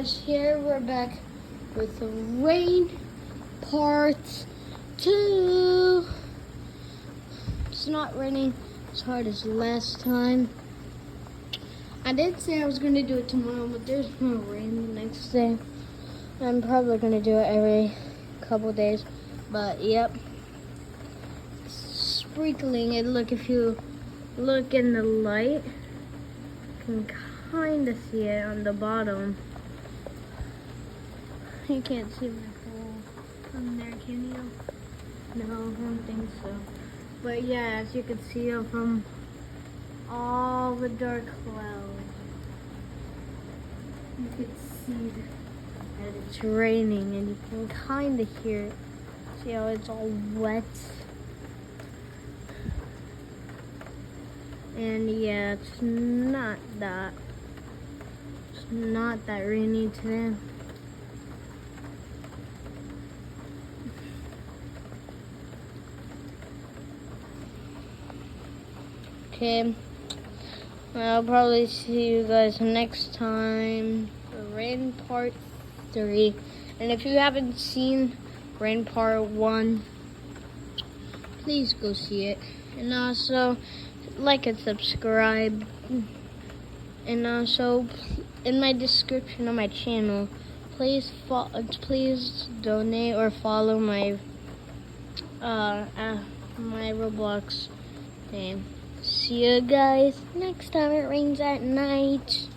guys, here we're back with the rain part 2. It's not raining as hard as last time. I did say I was going to do it tomorrow, but there's no rain the next day. I'm probably going to do it every couple days, but yep. Sprinkling it. Look, if you look in the light, you can kind of see it on the bottom. You can't see my hole from there, can you? No, I don't think so. But yeah, as you can see it from all the dark clouds, you can see that it's raining, and you can kind of hear it. See how it's all wet? And yeah, it's not that rainy today. Okay, I'll probably see you guys next time for Rain Part 3. And if you haven't seen Rain Part 1, please go see it. And also, like and subscribe. And also, in my description of my channel, please donate or follow my my Roblox name. See you guys next time it rains at night.